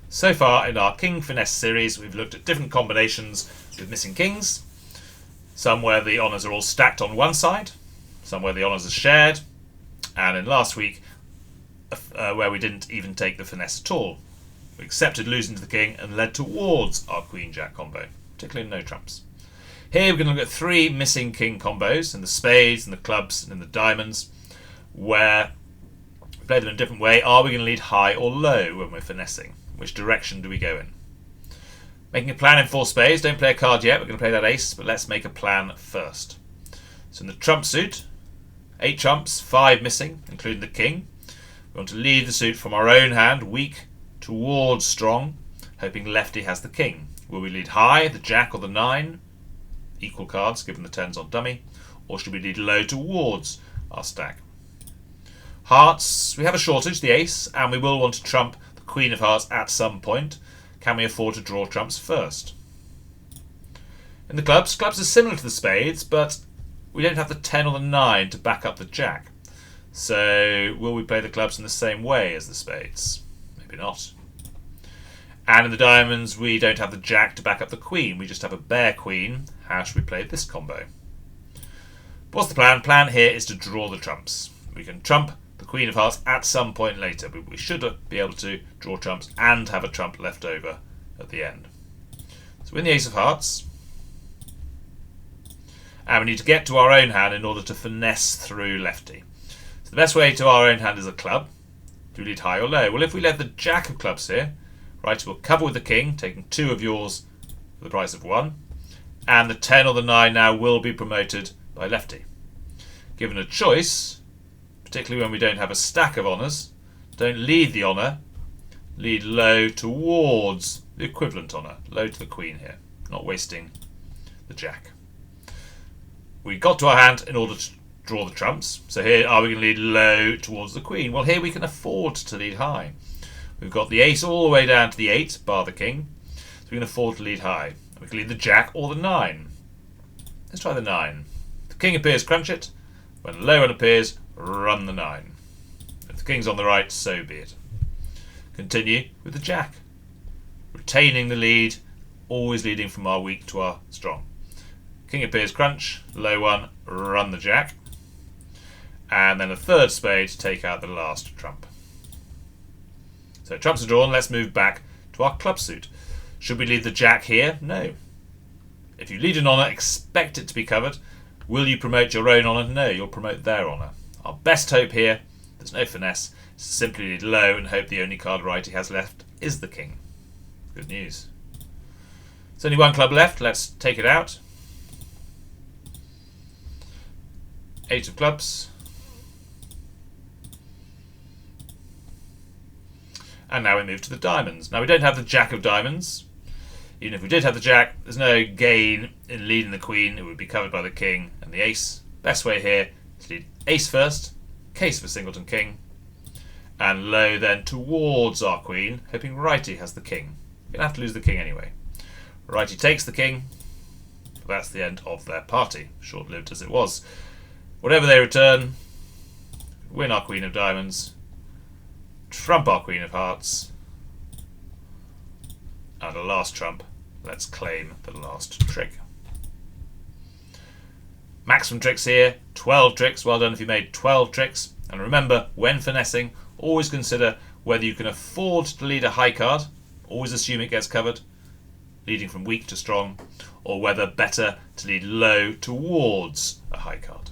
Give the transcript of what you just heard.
So far in our King Finesse series, we've looked at different combinations with missing kings. Some where the honours are all stacked on one side, some where the honours are shared, and in last week, where we didn't even take the finesse at all. We accepted losing to the king and led towards our Queen-Jack combo, particularly no trumps. Here we're going to look at three missing king combos, in the spades, and the clubs, and in the diamonds, where we play them in a different way. Are we going to lead high or low when we're finessing? Which direction do we go in? Making a plan in four spades. Don't play a card yet. We're going to play that ace, but let's make a plan first. So in the trump suit, 8 trumps, 5 missing, including the king. We want to lead the suit from our own hand, weak towards strong, hoping lefty has the king. Will we lead high, the jack or the 9? Equal cards, given the 10's on dummy. Or should we lead low towards our stack? Hearts, we have a shortage, the ace, and we will want to trump Queen of Hearts at some point. Can we afford to draw trumps first? In the clubs are similar to the spades, but we don't have the 10 or the 9 to back up the jack. So will we play the clubs in the same way as the spades? Maybe not. And in the diamonds, we don't have the jack to back up the queen. We just have a bare queen. How should we play this combo? What's the plan? Plan here is to draw the trumps. We can trump the Queen of Hearts at some point later, but we should be able to draw trumps and have a trump left over at the end. So we're in the Ace of Hearts, and we need to get to our own hand in order to finesse through lefty. So the best way to our own hand is a club. Do we lead high or low? Well, if we let the Jack of clubs here, right, we'll cover with the king, taking 2 of yours for the price of 1, and the 10 or the 9 now will be promoted by lefty. Given a choice, particularly when we don't have a stack of honours, don't lead the honour, lead low towards the equivalent honour, low to the queen here, not wasting the jack. We got to our hand in order to draw the trumps, so here are we going to lead low towards the queen? Well, here we can afford to lead high. We've got the ace all the way down to the 8, bar the king, so we can afford to lead high. We can lead the jack or the 9. Let's try the 9. If the king appears, crunch it. When low one appears, run the 9. If the king's on the right, so be it. Continue with the jack. Retaining the lead, always leading from our weak to our strong. King appears, crunch, low one, run the jack. And then a third spade to take out the last trump. So trumps are drawn, let's move back to our club suit. Should we lead the jack here? No. If you lead an honour, expect it to be covered. Will you promote your own honour? No, you'll promote their honour. Our best hope here, there's no finesse, is to simply lead low and hope the only card right he has left is the king. Good news. There's only one club left, let's take it out. 8 of clubs. And now we move to the diamonds. Now we don't have the jack of diamonds. Even if we did have the jack, there's no gain in leading the queen. It would be covered by the king and the ace. Best way here is to lead ace first, case for singleton king, and low then towards our queen, hoping righty has the king. We're going to have to lose the king anyway. Righty takes the king. That's the end of their party, short-lived as it was. Whatever they return, win our queen of diamonds, trump our queen of hearts, and the last trump, let's claim the last trick. Maximum tricks here, 12 tricks. Well done if you made 12 tricks. And remember, when finessing, always consider whether you can afford to lead a high card, always assume it gets covered, leading from weak to strong, or whether better to lead low towards a high card.